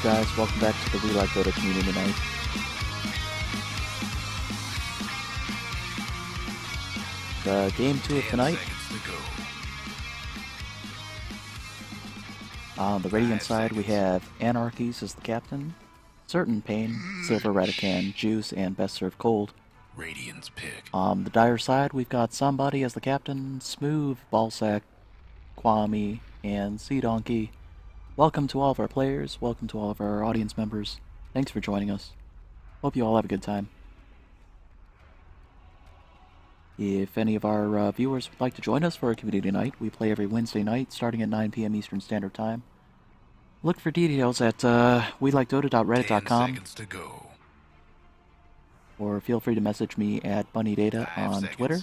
guys, welcome back to the WeLikeDota community night. Game 2 of tonight. On the Radiant side, we have Anarchies as the captain, Certain Pain, Silver Radican, Juice, and Best Served Cold. Radiant's pick. On the Dire side, we've got Somebody as the captain, Smooth, Ballsack, Kwame, and Sea Donkey. Welcome to all of our players, welcome to all of our audience members. Thanks for joining us. Hope you all have a good time. If any of our viewers would like to join us for a community night, we play every Wednesday night starting at 9 p.m. Eastern Standard Time. Look for details at WeLikeDota.reddit.com. Or feel free to message me at BunnyData on Twitter.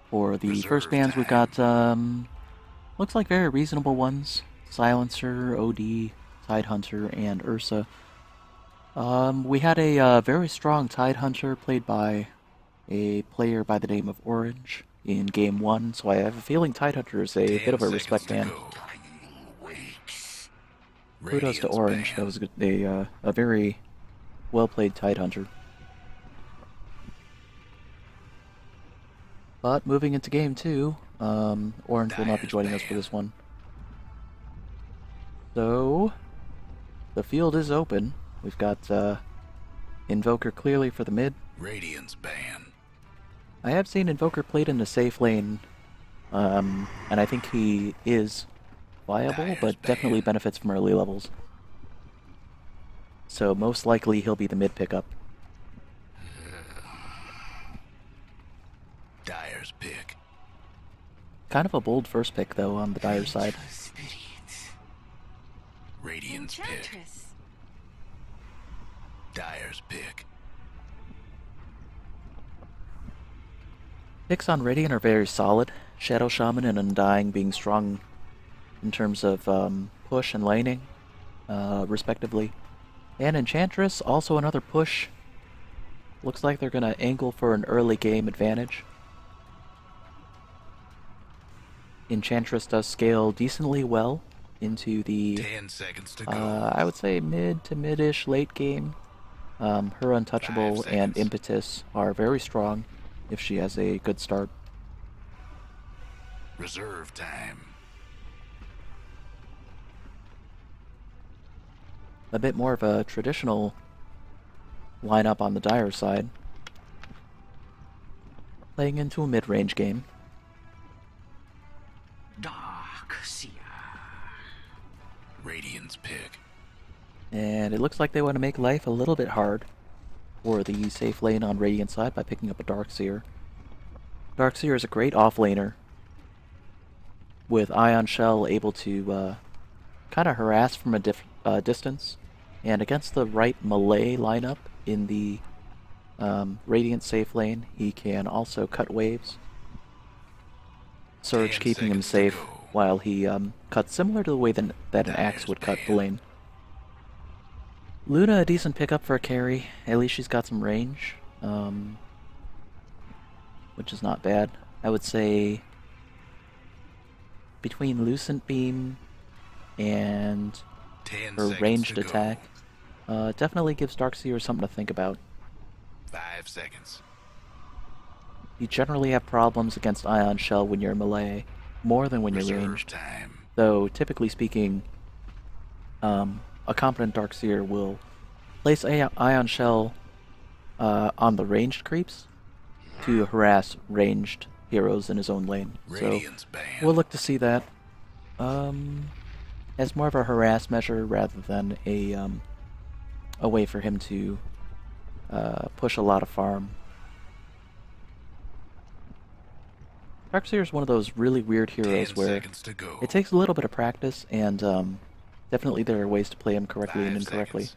For the first bands, we've got, looks like very reasonable ones. Silencer, OD, Tidehunter, and Ursa. We had a very strong Tidehunter played by a player by the name of Orange in Game 1, so I have a feeling Tidehunter is a bit of a respect band. Kudos to Orange, that was a very well-played Tidehunter. But moving into Game 2, Orange will not be joining us for this one. So, the field is open. We've got Invoker clearly for the mid. Radiant's ban. I have seen Invoker played in the safe lane, and I think he is viable, but definitely benefits from early levels. So most likely he'll be the mid pickup. Dire's pick. Kind of a bold first pick, though, on the Dire side. Radiant's pick. Dire's pick. Picks on Radiant are very solid. Shadow Shaman and Undying being strong in terms of push and laning, respectively. And Enchantress, also another push. Looks like they're going to angle for an early game advantage. Enchantress does scale decently well into the, 10 seconds to go. I would say mid to mid-ish late game. Her Untouchable and Impetus are very strong if she has a good start. Reserve time. A bit more of a traditional lineup on the Dire side. Playing into a mid-range game. Radiant's pick. And it looks like they want to make life a little bit hard for the safe lane on Radiant side by picking up a Darkseer. Darkseer is a great offlaner, with Ion Shell able to kind of harass from a distance, and against the right melee lineup in the Radiant safe lane, he can also cut waves. Surge keeping him safe while he cuts similar to the way that an axe would cut the lane. Luna, a decent pickup for a carry. At least she's got some range, which is not bad. I would say between Lucent Beam and her ranged attack, definitely gives Darkseer something to think about. 5 seconds. You generally have problems against Ion Shell when you're melee, more than when you're ranged. Time. Though, typically speaking, a competent Darkseer will place Ion Shell on the ranged creeps to harass ranged heroes in his own lane. So we'll look to see that as more of a harass measure rather than a way for him to push a lot of farm. Darkseer is one of those really weird heroes where it takes a little bit of practice, and definitely there are ways to play him correctly and incorrectly.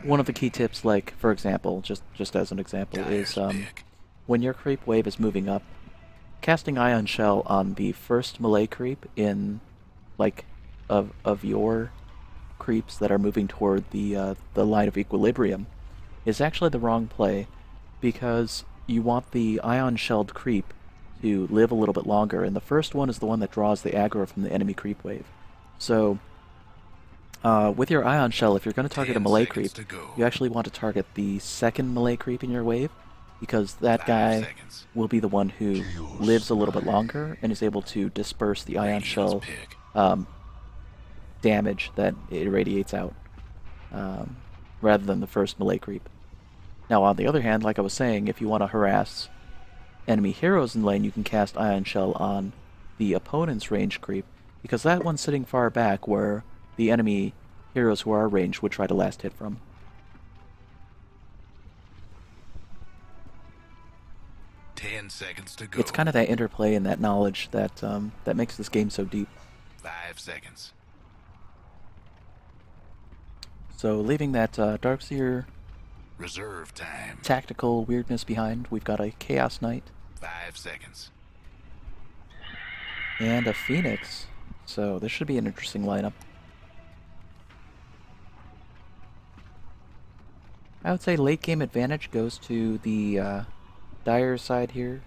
One of the key tips, like, for example, just as an example, is when your creep wave is moving up, casting Ion Shell on the first melee creep in, like, of your creeps that are moving toward the line of equilibrium is actually the wrong play, because you want the Ion Shelled creep to live a little bit longer, and the first one is the one that draws the aggro from the enemy creep wave. So, with your Ion Shell, if you're going to target a melee creep, you actually want to target the second melee creep in your wave, because that guy will be the one who lives a little bit longer and is able to disperse the Ion Shell damage that it irradiates out, rather than the first melee creep. Now, on the other hand, like I was saying, if you want to harass enemy heroes in lane, you can cast Ion Shell on the opponent's range creep, because that one's sitting far back where the enemy heroes who are ranged would try to last hit from. 10 seconds to go. It's kind of that interplay and that knowledge that that makes this game so deep. 5 seconds. So leaving that Darkseer Reserve time. tactical weirdness behind, we've got a Chaos Knight. 5 seconds. And a Phoenix. So this should be an interesting lineup. I would say late game advantage goes to the Dire side here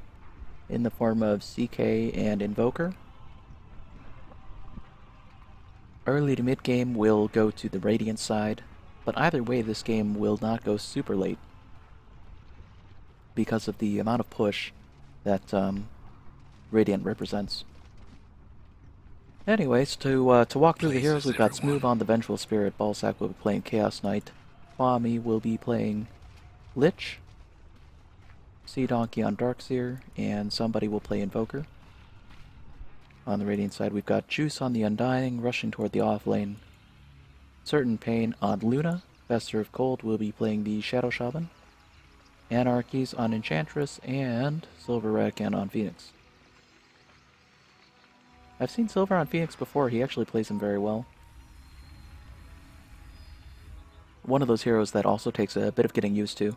in the form of CK and Invoker. Early to mid game will go to the Radiant side, but either way this game will not go super late because of the amount of push that Radiant represents. Anyways, to walk through the heroes, we've got Smooth on the Vengeful Spirit, Ballsack will be playing Chaos Knight, Kwame will be playing Lich, Sea Donkey on Darkseer, and somebody will play Invoker. On the Radiant side, we've got Juice on the Undying, rushing toward the off lane. Certain Pain on Luna, Fester of Cold will be playing the Shadow Shaman, Anarchies on Enchantress, and Silver Radican on Phoenix. I've seen Silver on Phoenix before, he actually plays him very well. One of those heroes that also takes a bit of getting used to.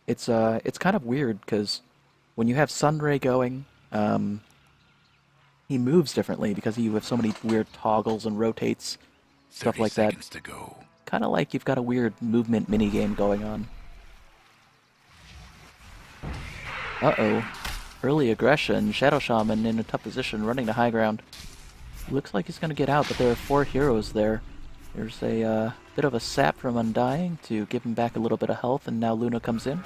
It's kind of weird, because when you have Sunray going, he moves differently because you have so many weird toggles and rotates, stuff like that. Kind of like you've got a weird movement minigame going on. Uh-oh. Early aggression, Shadow Shaman in a tough position, running to high ground. Looks like he's going to get out, but there are 4 heroes there. There's a bit of a sap from Undying to give him back a little bit of health, and now Luna comes in.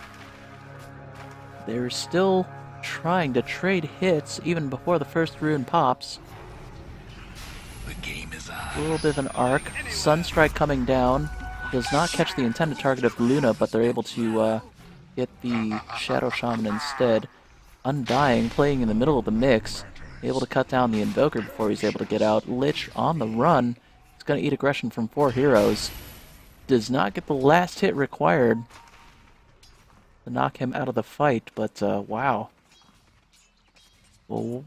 They're still trying to trade hits even before the first rune pops. The game is on. A little bit of an arc. Sunstrike coming down. Does not catch the intended target of Luna, but they're able to get the Shadow Shaman instead. Undying, playing in the middle of the mix, able to cut down the Invoker before he's able to get out. Lich on the run. He's going to eat aggression from 4 heroes. Does not get the last hit required to knock him out of the fight, but wow. Well,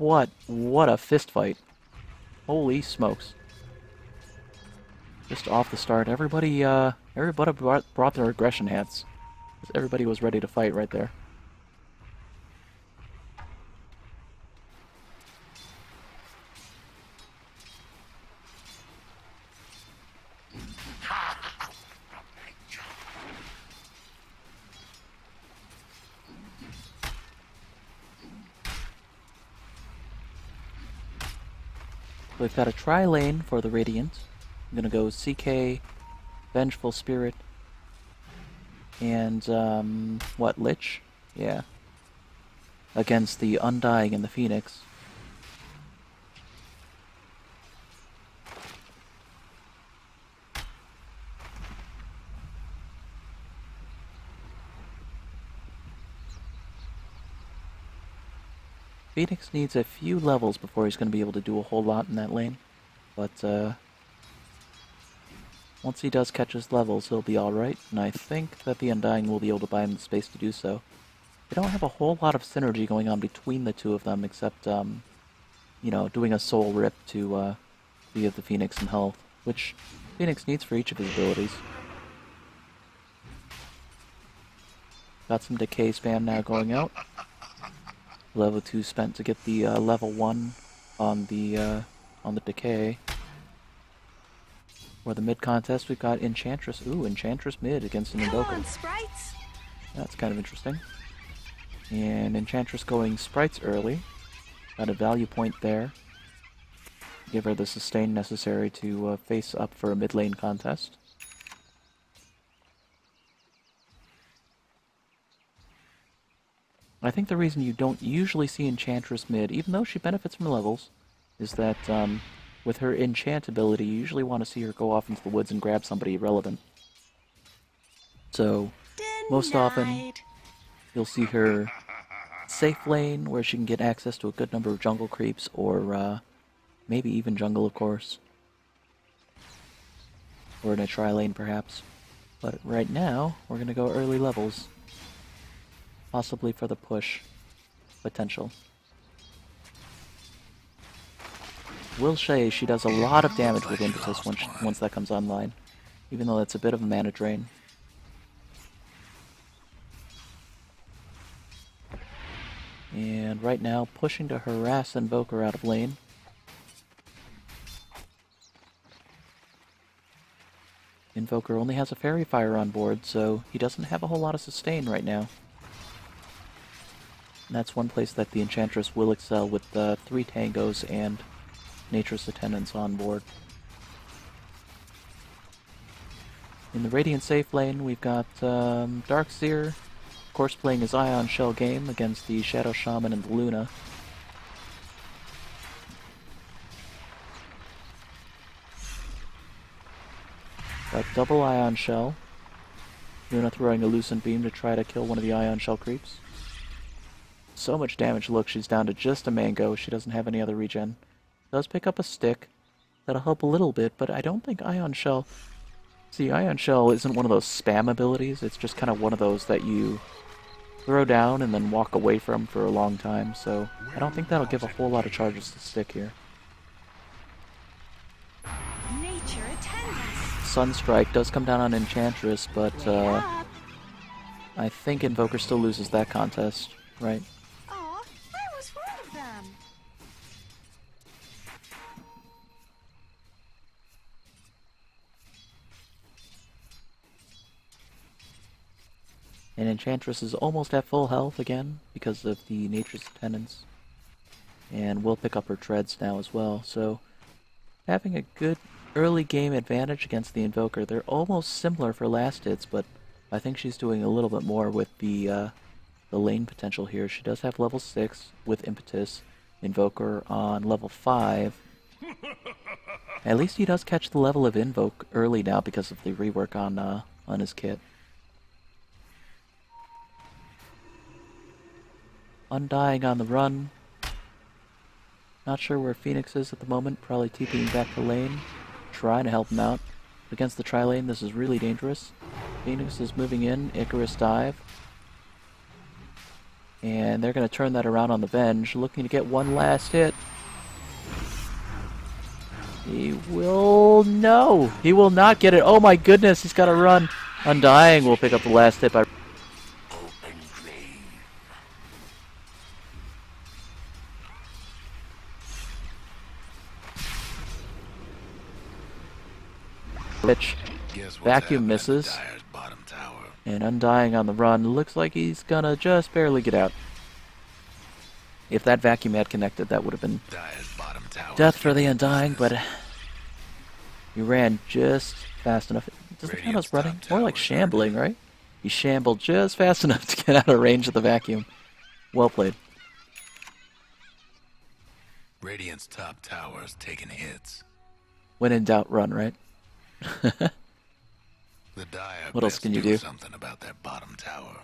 what a fist fight. Holy smokes. Just off the start, everybody brought their aggression hats. Everybody was ready to fight right there. We've got a tri-lane for the Radiant. I'm gonna go CK, Vengeful Spirit, and, what, Lich? Yeah. Against the Undying and the Phoenix. Phoenix needs a few levels before he's going to be able to do a whole lot in that lane, but once he does catch his levels, he'll be alright, and I think that the Undying will be able to buy him the space to do so. They don't have a whole lot of synergy going on between the two of them, except, you know, doing a soul rip to give the Phoenix some health, which Phoenix needs for each of his abilities. Got some decay spam now going out. Level 2 spent to get the level 1 on the decay. For the mid contest, we've got Enchantress. Ooh, Enchantress mid against an Invoker. That's kind of interesting. And Enchantress going sprites early. Got a value point there. Give her the sustain necessary to face up for a mid lane contest. I think the reason you don't usually see Enchantress mid, even though she benefits from levels, is that with her enchant ability, you usually want to see her go off into the woods and grab somebody relevant. So, most often, you'll see her safe lane, where she can get access to a good number of jungle creeps, or maybe even jungle, of course. Or in a tri-lane, perhaps. But right now, we're going to go early levels. Possibly for the push potential. Will Shay, she does a lot of damage with Impetus once that comes online. Even though that's a bit of a mana drain. And right now, pushing to harass Invoker out of lane. Invoker only has a Fairy Fire on board, so he doesn't have a whole lot of sustain right now. And that's one place that the Enchantress will excel with 3 Tangos and Nature's Attendants on board. In the Radiant safe lane, we've got Darkseer, of course, playing his Ion Shell game against the Shadow Shaman and the Luna. Got double Ion Shell. Luna throwing a Lucent Beam to try to kill one of the Ion Shell creeps. So much damage. Look, she's down to just a mango. She doesn't have any other regen. Does pick up a stick. That'll help a little bit, but I don't think Ion Shell... See, Ion Shell isn't one of those spam abilities. It's just kind of one of those that you throw down and then walk away from for a long time, so I don't think that'll give a whole lot of charges to stick here. Sunstrike does come down on Enchantress, but I think Invoker still loses that contest, right? And Enchantress is almost at full health again because of the Nature's Attendants. And will pick up her treads now as well, so having a good early game advantage against the Invoker. They're almost similar for last hits, but I think she's doing a little bit more with the lane potential here. She does have level 6 with Impetus, Invoker on level 5. At least he does catch the level of Invoke early now because of the rework on his kit. Undying on the run. Not sure where Phoenix is at the moment. Probably TPing back to lane. Trying to help him out. Against the tri-lane, this is really dangerous. Phoenix is moving in. Icarus dive. And they're going to turn that around on the Venge. Looking to get one last hit. He will... No! He will not get it. Oh my goodness, he's got to run. Undying will pick up the last hit by... Which Vacuum misses, and Undying on the run looks like he's gonna just barely get out. If that Vacuum had connected, that would have been death for the Undying, but he ran just fast enough. Does it count as running? More like shambling, right? He shambled just fast enough to get out of range of the Vacuum. Well played. Radiant's top tower's taking hits. When in doubt, run, right? What else can you do? Something about that bottom tower.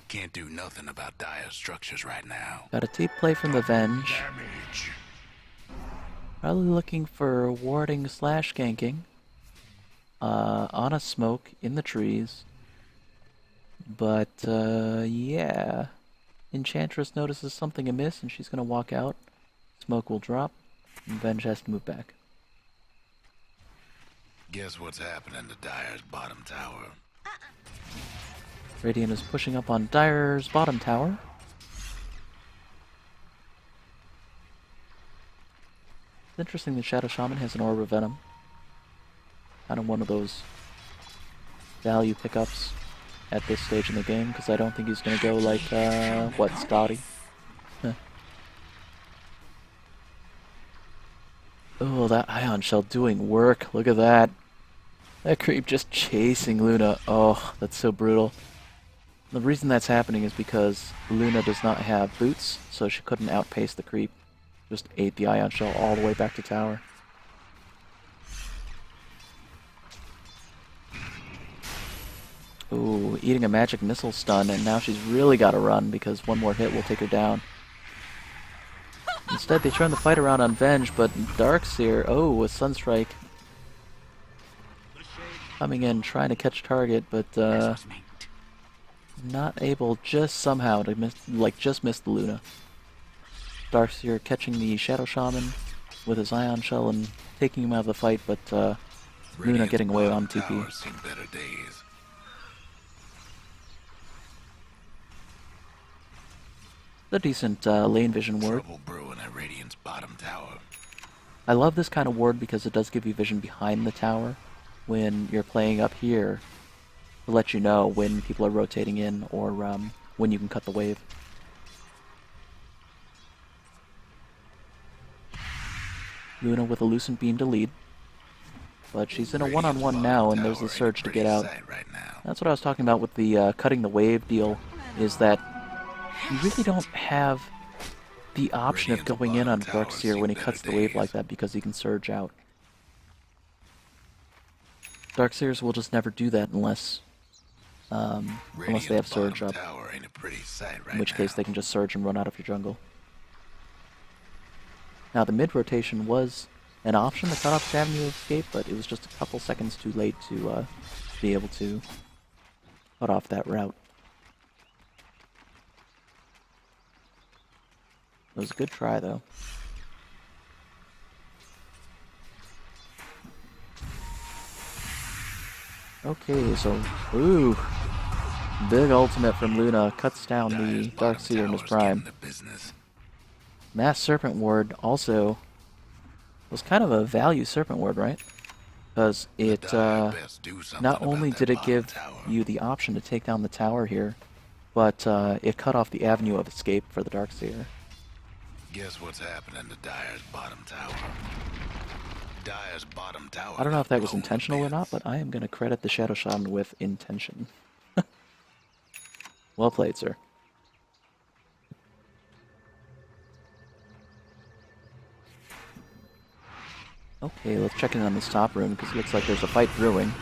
Can't do nothing about dire structures right now. Got a deep play from the Venge. Probably looking for warding slash ganking. On a smoke in the trees. But yeah. Enchantress notices something amiss and she's gonna walk out. Smoke will drop. And Venge has to move back. Guess what's happening to Dire's bottom tower? Radiant is pushing up on Dire's bottom tower. It's interesting that Shadow Shaman has an Orb of Venom. Kind of one of those value pickups. at this stage in the game, because I don't think he's going to go like, what, Scotty? Oh, that Ion Shell doing work. Look at that. That creep just chasing Luna. Oh, that's so brutal. The reason that's happening is because Luna does not have boots, so she couldn't outpace the creep. Just ate the Ion Shell all the way back to tower. Ooh, eating a magic missile stun, and now she's really got to run because one more hit will take her down. Instead, they turn the fight around on Venge, but Darkseer, oh, a Sunstrike. Coming in, trying to catch target, but not able, just somehow to miss, just missed the Luna. Darkseer catching the Shadow Shaman with his Ion Shell and taking him out of the fight, but Luna getting away on TP. A decent lane vision ward. I love this kind of ward because it does give you vision behind the tower when you're playing up here to let you know when people are rotating in or when you can cut the wave. Luna with a Lucent Beam to lead, but she's in a one-on-one now and there's a surge to get out. That's what I was talking about with the cutting the wave deal, is that you really don't have the option of going in on Darkseer when he cuts the wave like that because he can surge out. Darkseers will just never do that unless they have surge up, in which case they can just surge and run out of your jungle. Now the mid rotation was an option to cut off the avenue of escape, but it was just a couple seconds too late to be able to cut off that route. It was a good try, though. Okay, so, ooh, big ultimate from Luna cuts down the Darkseer in his prime. Mass Serpent Ward also was kind of a value Serpent Ward, right? Because it, not only did it give you the option to take down the tower here, but it cut off the avenue of escape for the Darkseer. Guess what's happening to Dire's bottom tower? Dire's bottom tower. I don't know if that was intentional or not, but I am going to credit the Shadow Shaman with intention. Well played, sir. Okay, let's check in on this top room, because it looks like there's a fight brewing.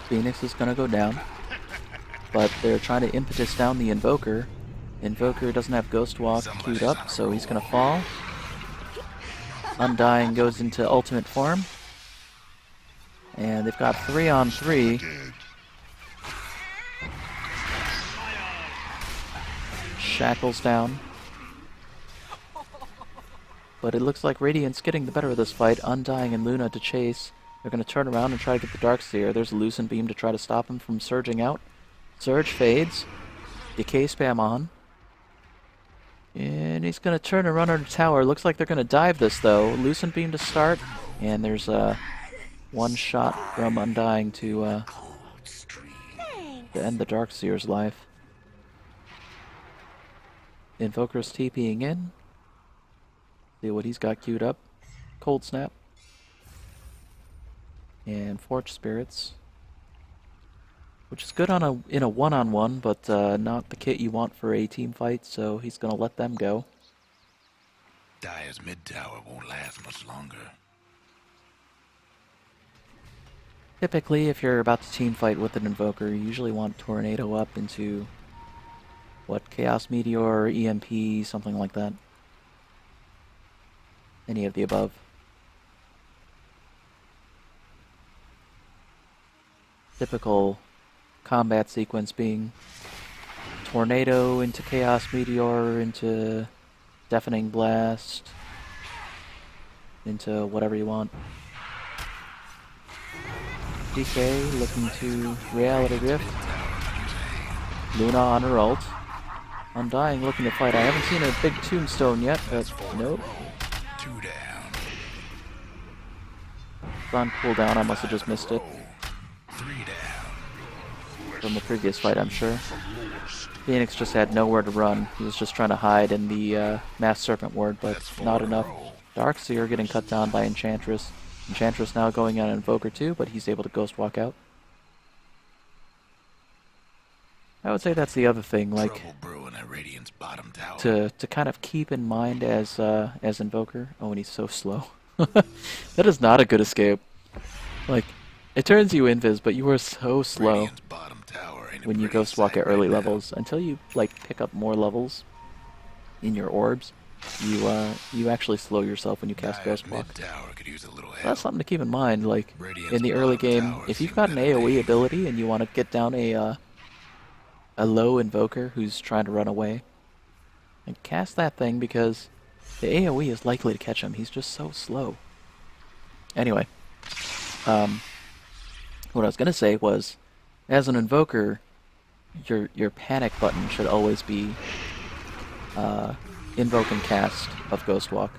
Phoenix is going to go down, but they're trying to impetus down the Invoker. Invoker doesn't have Ghost Walk queued up, so he's going to fall. Undying goes into ultimate form. And they've got 3-on-3. Shackles down. But it looks like Radiant's getting the better of this fight. Undying and Luna to chase. They're going to turn around and try to get the Darkseer. There's a Lucent Beam to try to stop him from surging out. Surge fades. Decay spam on. And he's going to turn and run under tower. Looks like they're going to dive this, though. Lucent Beam to start. And there's one shot from Undying to end the Darkseer's life. Invoker's TPing in. See what he's got queued up. Cold Snap. And Forge Spirits. Which is good in a one-on-one, but not the kit you want for a team fight, so he's going to let them go. Dire's mid tower won't last much longer. Typically, if you're about to team fight with an Invoker, you usually want Tornado up into, what, Chaos Meteor, EMP, something like that. Any of the above. Typical combat sequence being Tornado into Chaos Meteor, into Deafening Blast, into whatever you want. DK looking to Reality Rift. Luna on her ult. Undying looking to fight. I haven't seen a big tombstone yet, but nope. 2 down. It's on cooldown, I must have just missed it. 3 down. from the previous fight, I'm sure. Phoenix just had nowhere to run. He was just trying to hide in the Mass Serpent Ward, but not enough. Darkseer getting cut down by Enchantress. Enchantress now going on Invoker too, but he's able to Ghost Walk out. I would say that's the other thing, like, to kind of keep in mind as Invoker. Oh, and he's so slow. That is not a good escape. Like, it turns you invis, but you are so slow when you Ghost Walk at early levels. Until you, like, pick up more levels in your orbs, you actually slow yourself when you cast Ghost Walk. That's something to keep in mind. Like, in the early game, if you've got an AoE ability and you want to get down a low Invoker who's trying to run away, and cast that thing, because the AoE is likely to catch him. He's just so slow. Anyway, what I was going to say was, as an Invoker, your panic button should always be invoke and cast of Ghost Walk.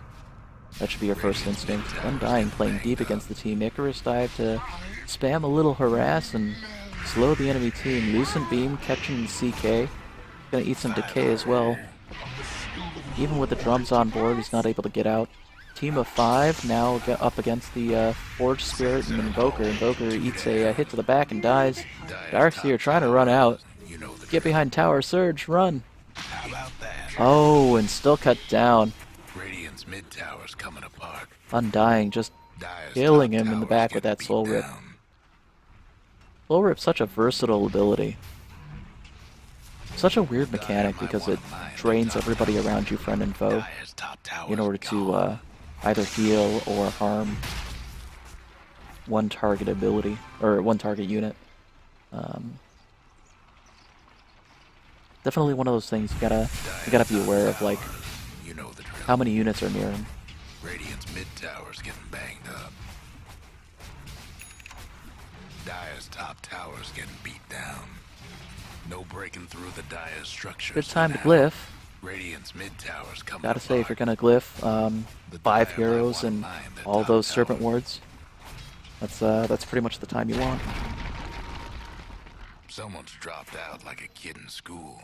That should be your first instinct. Undying playing deep against the team. Icarus dive to spam a little harass and slow the enemy team. Lucent Beam catching CK. Gonna eat some decay as well. Even with the drums on board, he's not able to get out. Team of 5 now up against the Forge Spirit and Invoker. Invoker eats a hit to the back and dies. Darkseer trying to run out. Get behind tower, Surge, run! Oh, and still cut down. Undying just killing him in the back with that Soul Rip. Soul Rip's such a versatile ability. Such a weird mechanic because it drains everybody around you, friend and foe, in order to either heal or harm one target ability, or one target unit. Definitely one of those things you gotta be aware of, like, how many units are near him. Radiant's mid tower's getting banged up. Dire's top tower's getting beat down. No breaking through the Dire structure. Good time to glyph. Radiant's mid tower's coming Gotta say, if you're gonna glyph 5 heroes and all those serpent wards, that's pretty much the time you want. Someone's dropped out like a kid in school.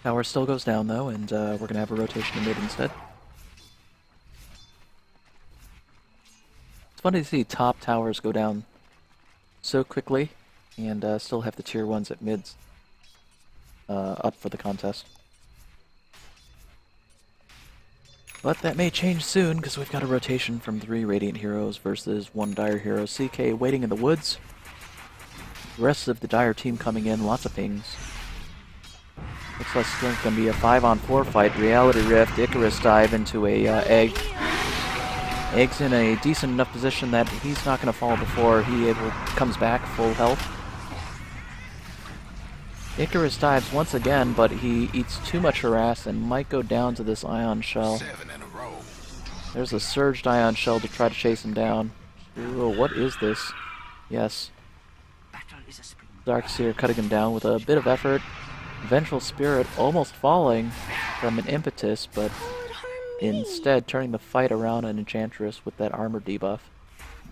Tower still goes down though, and we're gonna have a rotation in mid instead. It's funny to see top towers go down so quickly, and still have the tier 1s at mids up for the contest. But that may change soon, because we've got a rotation from 3 Radiant heroes versus 1 Dire hero. CK waiting in the woods. The rest of the Dire team coming in, lots of pings. Looks like it's going to be a 5-on-4 fight. Reality Rift, Icarus dive into a egg. Egg's in a decent enough position that he's not going to fall before he comes back full health. Icarus dives once again, but he eats too much harass and might go down to this Ion Shell. There's a surged Ion Shell to try to chase him down. Ooh, what is this? Yes. Darkseer cutting him down with a bit of effort. Vengeful Spirit almost falling from an impetus, but instead turning the fight around on Enchantress with that armor debuff.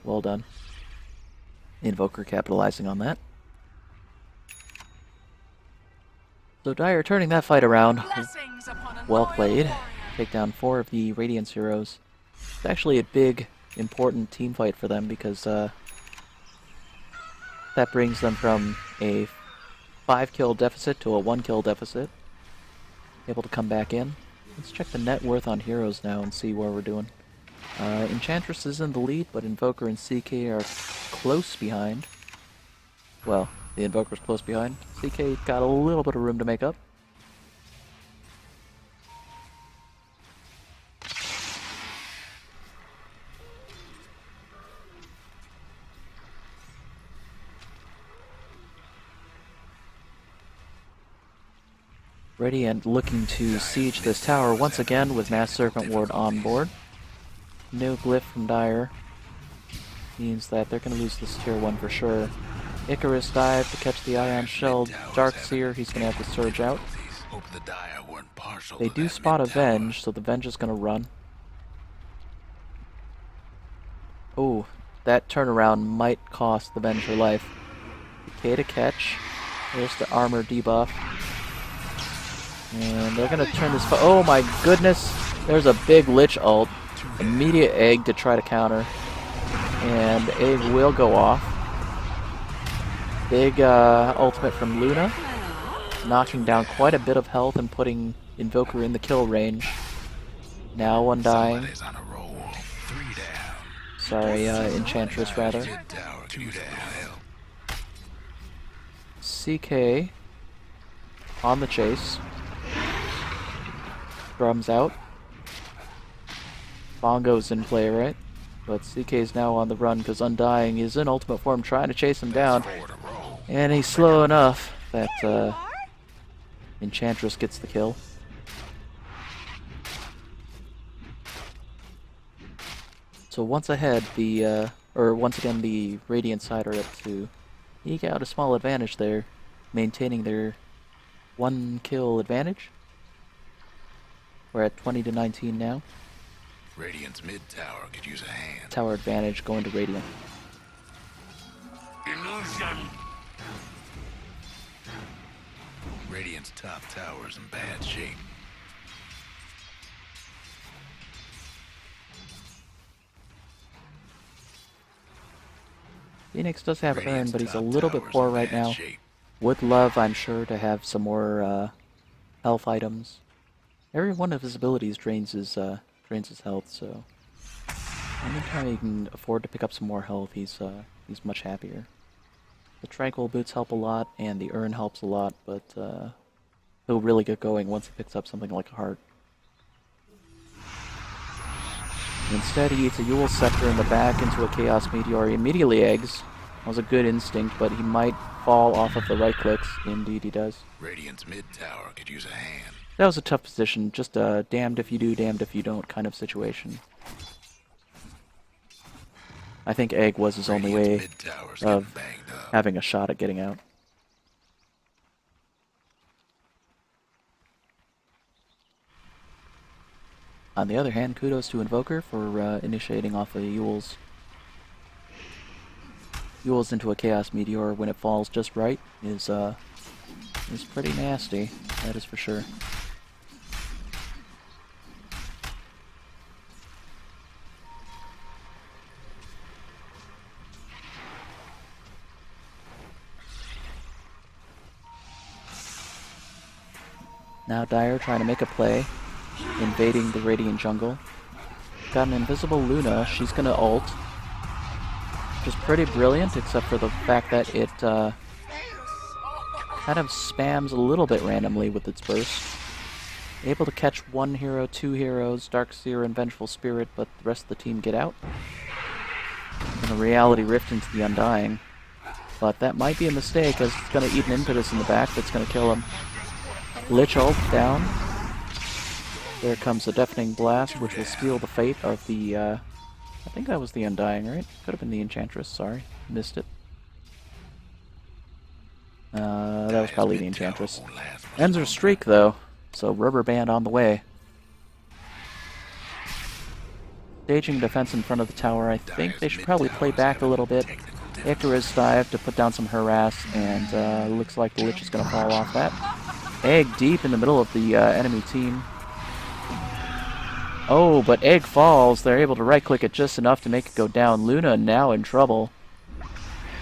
Well done. Invoker capitalizing on that. So Dire turning that fight around. Well played. Take down 4 of the Radiance heroes. It's actually a big, important team fight for them, because that brings them from a 5-kill deficit to a 1-kill deficit. Able to come back in. Let's check the net worth on heroes now and see where we're doing. Enchantress is in the lead, but Invoker and CK are close behind. Well, the Invoker's close behind. CK got a little bit of room to make up. Radiant looking to siege this tower once again with Mass Serpent Ward on board. No glyph from Dire. Means that they're going to lose this tier 1 for sure. Icarus dive to catch the Ion Shell. Darkseer, he's going to have to surge out. They do spot a Venge, so the Venge is going to run. Oh, that turnaround might cost the Venge her life. CK to catch. There's the armor debuff. And they're gonna turn this... Oh my goodness! There's a big Lich ult. Immediate egg to try to counter. And egg will go off. Big ultimate from Luna. Knocking down quite a bit of health and putting Invoker in the kill range. Now Undying. Sorry, Enchantress rather. CK on the chase. Drums out. Bongo's in play, right? But CK's now on the run because Undying is in ultimate form trying to chase him down. And he's slow enough that Enchantress gets the kill. So once ahead, once again the Radiant side are up to eke out a small advantage there, maintaining their 1 kill advantage. We're at 20-19 now. Radiant's mid tower could use a hand. Tower advantage going to Radiant. Illusion. Radiant's top tower's in bad shape. Phoenix does have Urn, but he's a little bit poor right now. Would love, I'm sure, to have some more health items. Every one of his abilities drains his health, so anytime he can afford to pick up some more health, he's much happier. The Tranquil Boots help a lot, and the Urn helps a lot, but he'll really get going once he picks up something like a heart. Instead, he eats a Yule Scepter in the back into a Chaos Meteor. He immediately eggs. That was a good instinct, but he might fall off of the right clicks. Indeed he does. Radiant's mid tower could use a hand. That was a tough position. Just a damned if you do, damned if you don't kind of situation. I think egg was his only way of having a shot at getting out. On the other hand, kudos to Invoker for initiating off of Yule's into a Chaos Meteor when it falls just right is pretty nasty, that is for sure. Now Dire trying to make a play, invading the Radiant jungle. Got an invisible Luna, she's gonna ult. Which is pretty brilliant, except for the fact that it kind of spams a little bit randomly with its burst. Able to catch 1 hero, 2 heroes, Darkseer and Vengeful Spirit, but the rest of the team get out. And a Reality Rift into the Undying. But that might be a mistake, as it's going to eat an Impetus in the back that's going to kill him. Lich ult down. There comes a Deafening Blast, which will steal the fate of the, I think that was the Undying, right? Could have been the Enchantress, sorry. Missed it. That was probably the Enchantress. Ends her streak, though, so Rubber Band on the way. Staging defense in front of the tower. I think they should probably play back a little bit. Icarus dive to put down some harass, and looks like the Lich is going to fall off that. Egg deep in the middle of the enemy team. Oh, but Egg falls. They're able to right-click it just enough to make it go down. Luna now in trouble.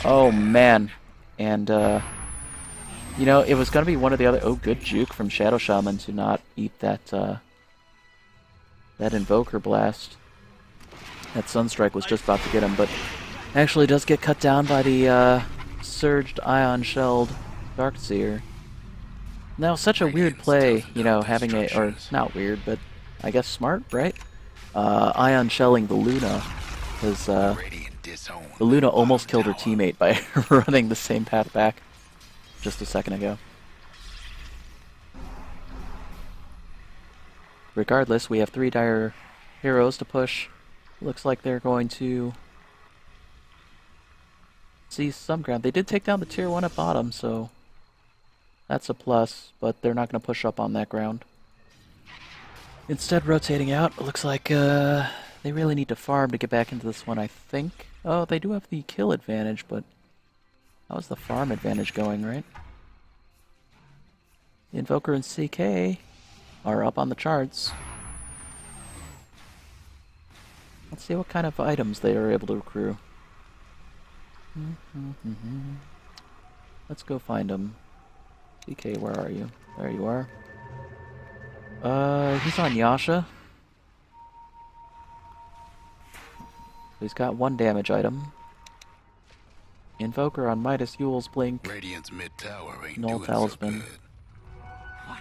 Oh, man. And, you know, it was going to be one of the other... Oh, good juke from Shadow Shaman to not eat that, that Invoker Blast. That Sunstrike was just about to get him, but actually does get cut down by the, Surged Ion-Shelled Darkseer. Now, such a weird play, you know, having a... Or, not weird, but I guess smart, right? Ion shelling the Luna, because the Luna almost killed her teammate by running the same path back just a second ago. Regardless, we have 3 Dire heroes to push. Looks like they're going to see some ground. They did take down the tier 1 at bottom, so that's a plus, but they're not going to push up on that ground. Instead, rotating out, it looks like they really need to farm to get back into this one, I think. Oh, they do have the kill advantage, but How's the farm advantage going, right? Invoker and CK are up on the charts. Let's see what kind of items they are able to accrue. Let's go find them. CK, where are you? There you are. He's on Yasha. He's got 1 damage item. Invoker on Midas Yule's Blink. Radiant's mid tower ain't Null doing Talisman.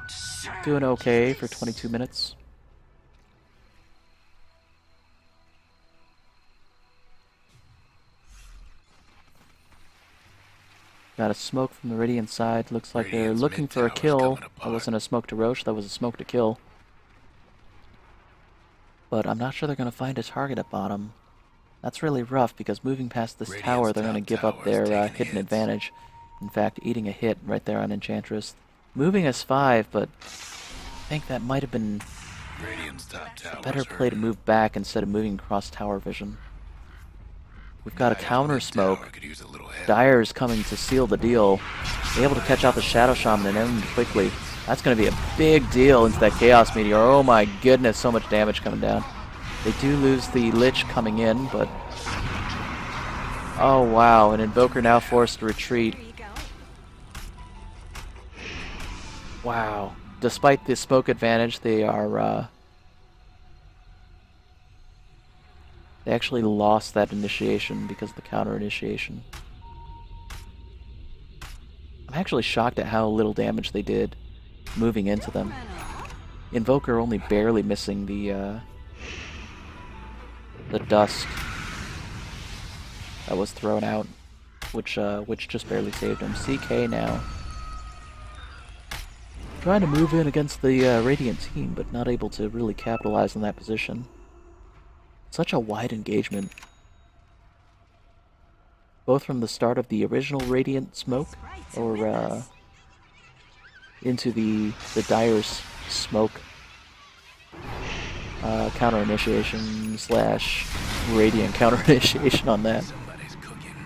so good. Doing okay for 22 minutes. Got a smoke from the Radiant side. Looks like they're Radiant's looking mid for a tower's kill. coming That wasn't a smoke to Roche, that was a smoke to kill. But I'm not sure they're going to find a target at bottom. That's really rough, because moving past this tower, they're going to give up their hidden advantage. In fact, eating a hit right there on Enchantress. Moving as 5, but I think that might have been Radiant's top tower's a better play to move back instead of moving across tower vision. We've got a counter smoke. Dire's coming to seal the deal. Be able to catch out the Shadow Shaman and end quickly. That's going to be a big deal into that Chaos Meteor. Oh my goodness, so much damage coming down. They do lose the Lich coming in, but... Oh wow, an Invoker now forced to retreat. Wow. Despite the smoke advantage, they are... They actually lost that initiation because of the counter initiation. I'm actually shocked at how little damage they did moving into them. Invoker only barely missing the dust that was thrown out, which just barely saved him. CK now trying to move in against the Radiant team, but not able to really capitalize on that position. Such a wide engagement. Both from the start of the original Radiant smoke, or into the Dire's smoke counter initiation slash Radiant counter initiation on that.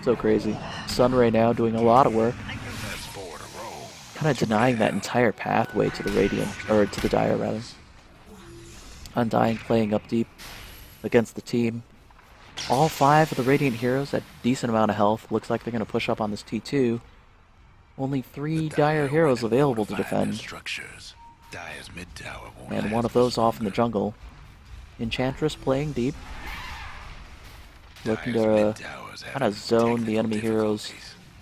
So crazy. Sunray now doing a lot of work. Kind of denying that entire pathway to the Radiant, or to the Dire rather. Undying playing up deep against the team. All 5 of the Radiant heroes at decent amount of health. Looks like they're going to push up on this T2. Only 3 Dire heroes available to defend. And one of those off in the jungle. Enchantress playing deep. Looking to kind of zone the enemy heroes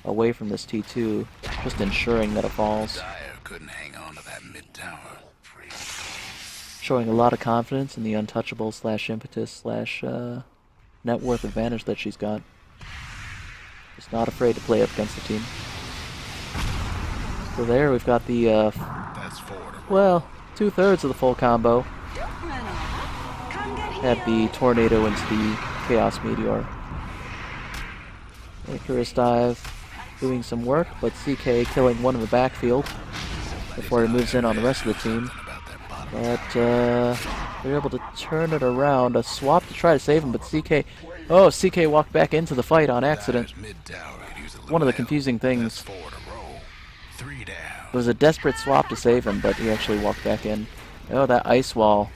away from this T2. Just ensuring that it falls. Showing a lot of confidence in the untouchable slash impetus slash net worth advantage that she's got. Just not afraid to play up against the team. So there we've got the, well, 2/3 of the full combo. Had the Tornado into the Chaos Meteor. Icarus Dive doing some work, but CK killing one in the backfield before he moves in on the rest of the team. But they're able to turn it around. A swap to try to save him, but CK... Oh, CK walked back into the fight on accident. One of the confusing things was a desperate swap to save him, but he actually walked back in. Oh, that ice wall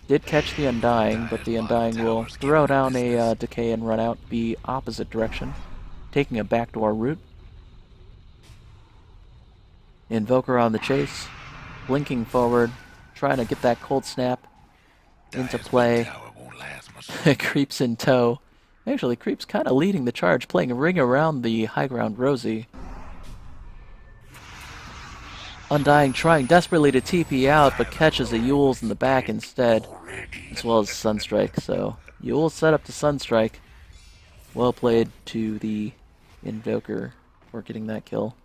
did catch the Undying, but the Undying will throw down a decay and run out the opposite direction, taking a backdoor route. Invoker on the chase, blinking forward, trying to get that cold snap into play. Creeps in tow. Actually, Creep's kind of leading the charge, playing a ring around the high ground Rosie. Undying trying desperately to TP out, but catches a Yule's in the back instead, as well as Sunstrike. So, Yule set up to Sunstrike. Well played to the Invoker for getting that kill.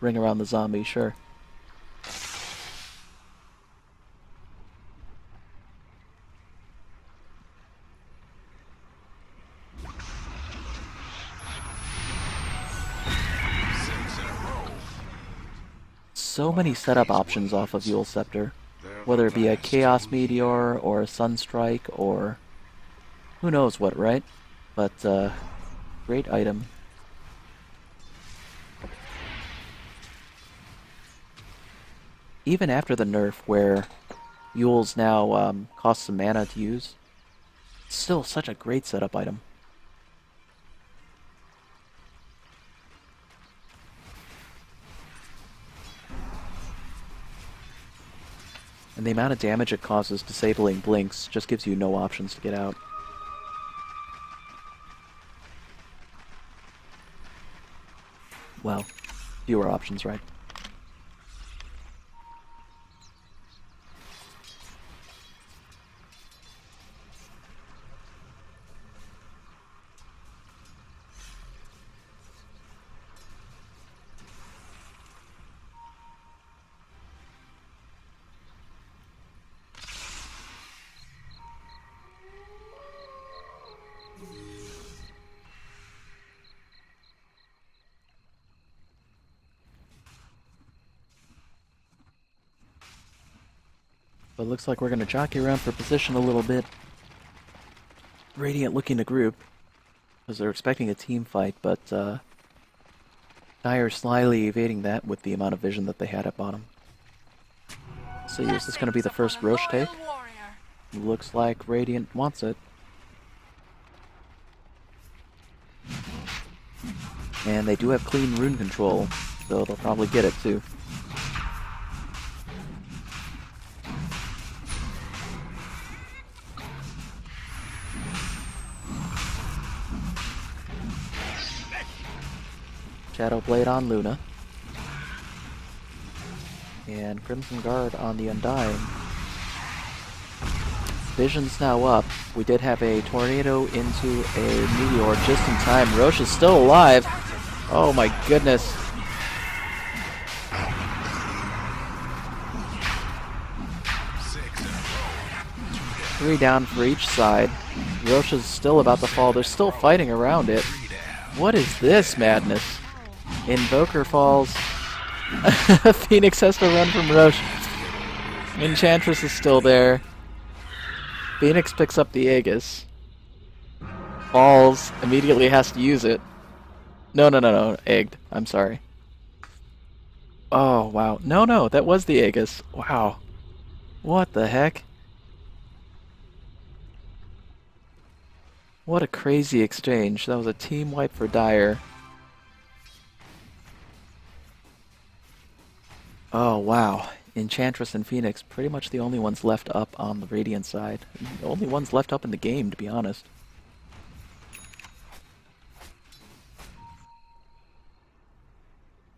Ring around the zombie, sure. So many setup options off of Yule Scepter. Whether it be a Chaos Meteor or a Sunstrike or who knows what, right? But great item. Even after the nerf where Yule's now costs some mana to use, it's still such a great setup item. And the amount of damage it causes disabling blinks just gives you no options to get out. Well, fewer options, right? But it looks like we're going to jockey around for position a little bit. Radiant looking to group, because they're expecting a team fight, but Dire slyly evading that with the amount of vision that they had at bottom. So is this going to be the first Roche take? Looks like Radiant wants it. And they do have clean rune control, so they'll probably get it too. Shadow Blade on Luna. And Crimson Guard on the Undying. Vision's now up. We did have a tornado into a meteor just in time. Roche is still alive. Oh my goodness. Three down for each side. Roche is still about to fall. They're still fighting around it. What is this madness? Invoker falls. Phoenix has to run from Roche. Enchantress is still there. Phoenix picks up the Aegis. Falls. Immediately has to use it. No. Egged. I'm sorry. Oh, wow. No. That was the Aegis. Wow. What the heck? What a crazy exchange. That was a team wipe for Dire. Oh, wow. Enchantress and Phoenix, pretty much the only ones left up on the Radiant side. The only ones left up in the game, to be honest.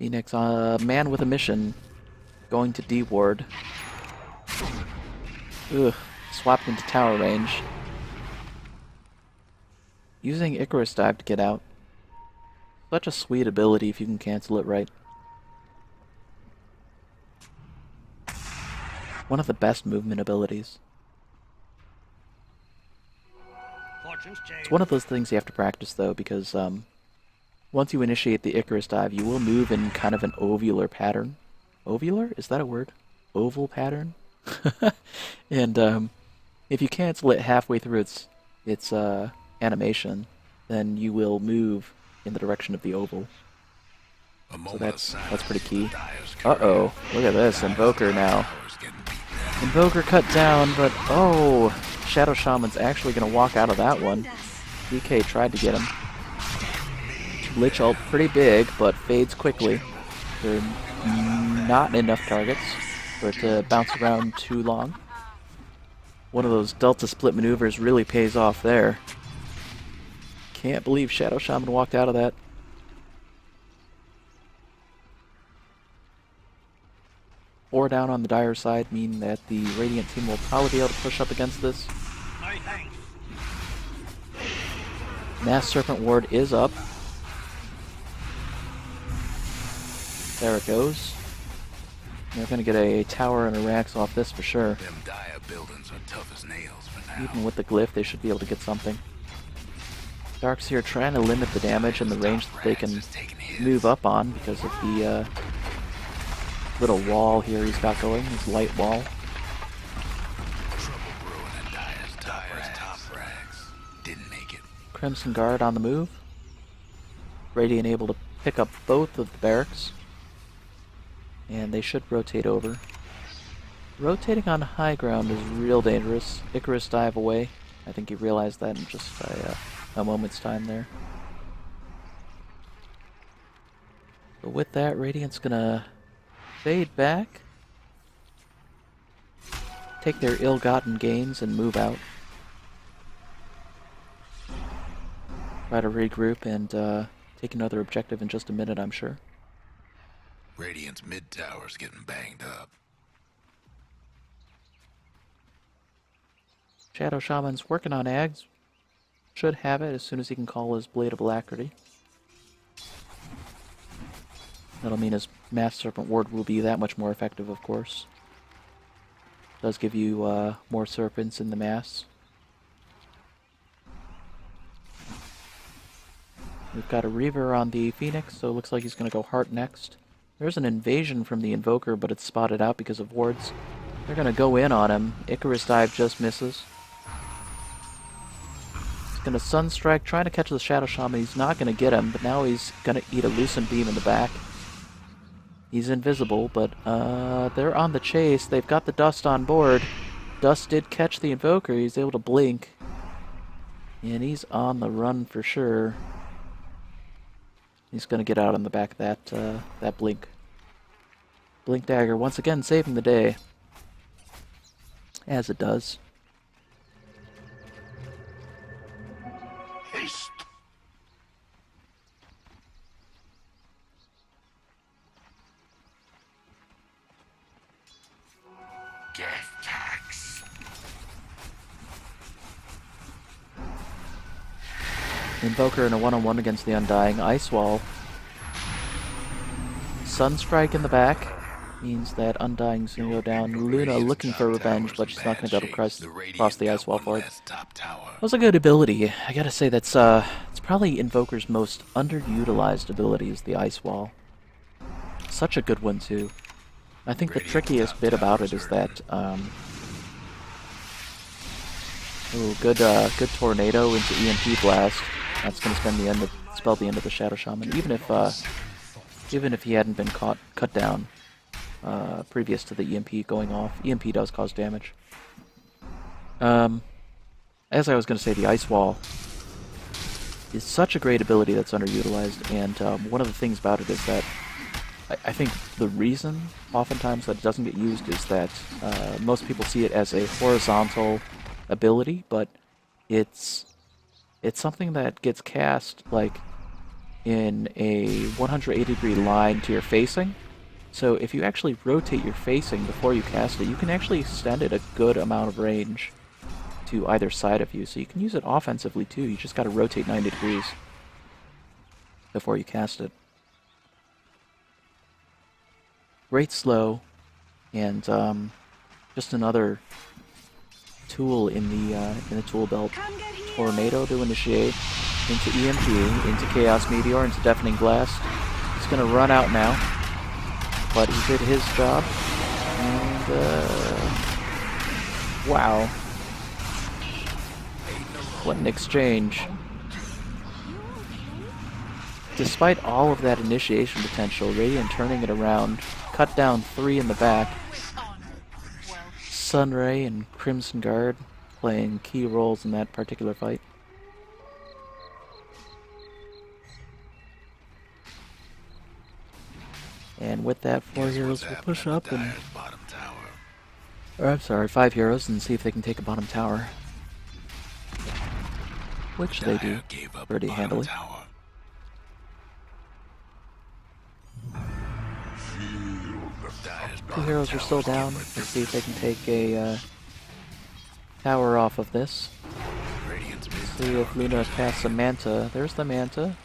Phoenix, man with a mission, going to D-ward. Ugh, swapped into tower range. Using Icarus Dive to get out. Such a sweet ability if you can cancel it right. One of the best movement abilities. It's one of those things you have to practice though, because once you initiate the Icarus Dive, you will move in kind of an ovular pattern. Ovular? Is that a word? Oval pattern? And if you cancel it halfway through its animation, then you will move in the direction of the oval. So that's pretty key. Uh-oh, look at this, Invoker now. Invoker cut down, but oh, Shadow Shaman's actually going to walk out of that one. DK tried to get him. Lich ult pretty big, but fades quickly. There are not enough targets for it to bounce around too long. One of those Delta split maneuvers really pays off there. Can't believe Shadow Shaman walked out of that. Four down on the Dire side, meaning that the Radiant team will probably be able to push up against this. Mass Serpent Ward is up. There it goes. They're going to get a tower and a Rax off this for sure. Them Dire buildings are tough as nails for now. Even with the glyph, they should be able to get something. Darkseer trying to limit the damage and the range that they can move up on because of the little wall here he's got going, his light wall. Crimson Guard on the move. Radiant able to pick up both of the barracks. And they should rotate over. Rotating on high ground is real dangerous. Icarus dive away. I think he realized that in just a moment's time there. But with that, Radiant's gonna fade back, take their ill-gotten gains and move out. Try to regroup and take another objective in just a minute, I'm sure. Radiant's mid tower's getting banged up. Shadow Shaman's working on Ags. Should have it as soon as he can call his Blade of Alacrity. That'll mean his Mass Serpent Ward will be that much more effective, of course. Does give you more serpents in the mass. We've got a Reaver on the Phoenix, so it looks like he's going to go Heart next. There's an invasion from the Invoker, but it's spotted out because of wards. They're going to go in on him. Icarus Dive just misses. He's going to Sunstrike, trying to catch the Shadow Shaman. He's not going to get him, but now he's going to eat a Lucent Beam in the back. He's invisible, but they're on the chase. They've got the Dust on board. Dust did catch the Invoker. He's able to blink. And he's on the run for sure. He's going to get out on the back of that blink. Blink Dagger once again saving the day. As it does. Haste. Death tax. Invoker in a one-on-one against the Undying. Ice Wall. Sunstrike in the back means that Undying's going to go down. Luna looking for revenge, but she's not going to be able to cross the Ice Wall for it. That was a good ability. I gotta say that's it's probably Invoker's most underutilized ability is the Ice Wall. Such a good one too. I think the trickiest bit about it is that good tornado into EMP blast. That's going to spell the end of the Shadow Shaman, even if he hadn't been cut down previous to the EMP going off. EMP does cause damage. As I was going to say, the Ice Wall is such a great ability that's underutilized, and one of the things about it is that I think the reason oftentimes that it doesn't get used is that most people see it as a horizontal ability, but it's something that gets cast like in a 180-degree line to your facing. So if you actually rotate your facing before you cast it, you can actually extend it a good amount of range to either side of you. So you can use it offensively too. You just got to rotate 90 degrees before you cast it. Great slow, and just another tool in the tool belt. Tornado to initiate, into EMP, into Chaos Meteor, into Deafening Blast. He's gonna run out now, but he did his job, and wow, what an exchange. Despite all of that initiation potential, Radiant turning it around, cut down 3 in the back. Sunray and Crimson Guard playing key roles in that particular fight. And with that, 4 heroes will push up and... Or, I'm sorry, 5 heroes and see if they can take a bottom tower. Which they do pretty handily. 2 heroes are still down. Let's see if they can take a tower off of this. See if Luna casts a Manta. There's the Manta.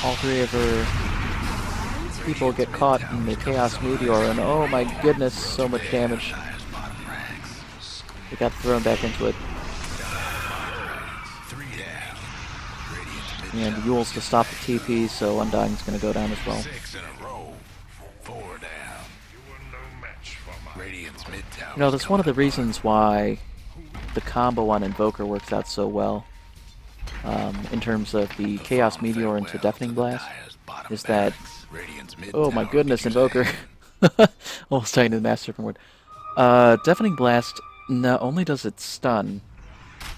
All 3 of her people get caught in the Chaos Meteor, and oh my goodness, so much damage. They got thrown back into it. And Yule's to stop the TP, so Undying's going to go down as well. You know, that's one of the reasons why the combo on Invoker works out so well in terms of the Chaos Meteor into Deafening Blast is that, oh my goodness, Invoker. Almost tying to the Master Serpent word. Deafening Blast, not only does it stun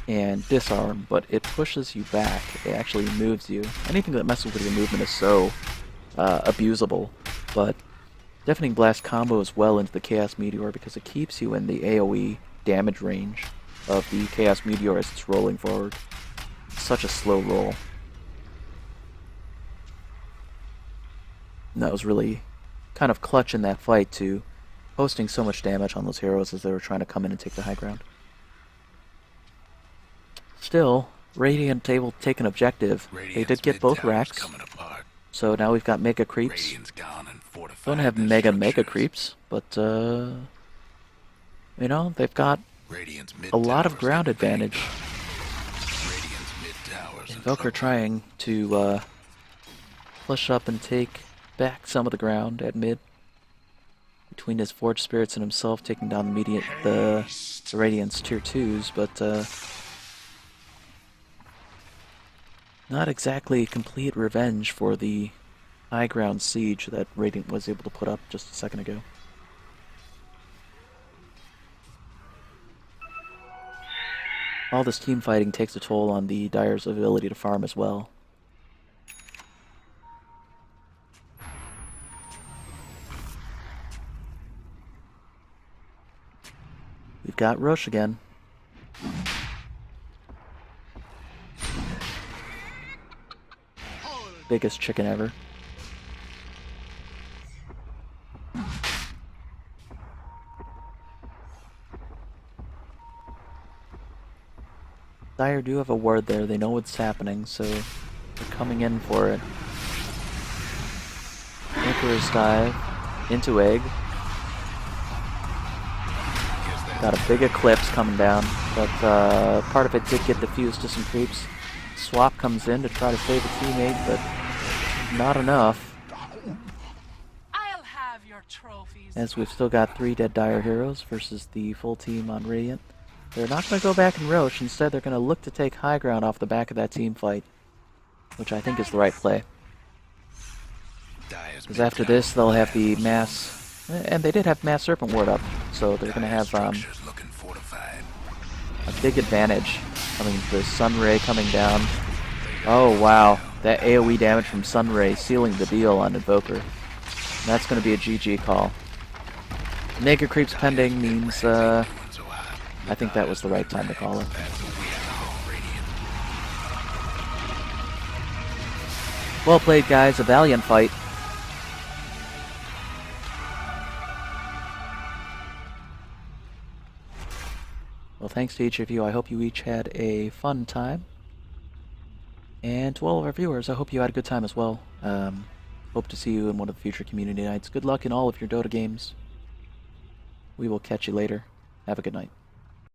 and disarm, but it pushes you back. It actually moves you. Anything that messes with your movement is so abusable, but Deafening Blast combos well into the Chaos Meteor because it keeps you in the AoE damage range of the Chaos Meteor as it's rolling forward. It's such a slow roll. And that was really kind of clutch in that fight too, posting so much damage on those heroes as they were trying to come in and take the high ground. Still, Radiant able to take an objective. They did get both racks, so now we've got Mega Creeps. Don't have Mega Creeps, but you know, they've got a lot of ground advantage. Invoker trying to push up and take back some of the ground at mid. Between his Forged Spirits and himself taking down the Radiant's tier 2s, but not exactly complete revenge for the high ground siege that Radiant was able to put up just a second ago. All this team fighting takes a toll on the Dire's ability to farm as well. We've got Roche again. Biggest chicken ever. Dire do have a ward there, they know what's happening, so they're coming in for it. Emperor's dive into Egg. Got a big Eclipse coming down, but part of it did get diffused to some creeps. Swap comes in to try to save a teammate, but not enough. I'll have your trophies. As we've still got 3 dead Dire heroes versus the full team on Radiant. They're not going to go back and Roche, instead they're going to look to take high ground off the back of that team fight, which I think is the right play. Because after this they'll have the mass, and they did have Mass Serpent ward up, so they're going to have a big advantage. I mean, the Sunray coming down. Oh wow, that AoE damage from Sunray sealing the deal on Invoker. And that's going to be a GG call. Mega Creeps pending means I think that was the right time to call it. Well played, guys. A valiant fight. Well, thanks to each of you. I hope you each had a fun time. And to all of our viewers, I hope you had a good time as well. Hope to see you in one of the future community nights. Good luck in all of your Dota games. We will catch you later. Have a good night.